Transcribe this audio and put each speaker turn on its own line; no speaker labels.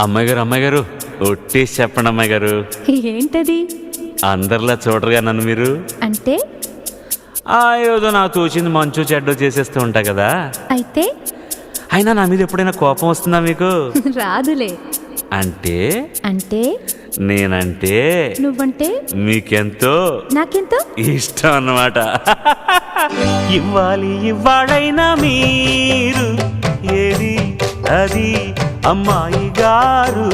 అమ్మాయి గారు ఒట్టేసి చెప్పండి అమ్మాయి గారు.
ఏంటది?
అందరిలా చూడరుగా నన్ను మీరు.
అంటే
ఏదో నాకు తోచింది మంచు చెడ్డో చేసేస్తూ ఉంటా కదా.
అయితే
అయినా నా మీద ఎప్పుడైనా కోపం వస్తుందా మీకు?
రాదులే.
అంటే
అంటే
నేనంటే
నువ్వంటే
మీకెంతో
నాకెంతో
ఇష్టం అన్నమాట. ఇవ్వాలైనా మీరు ఏది అది అమ్మాయి గారు.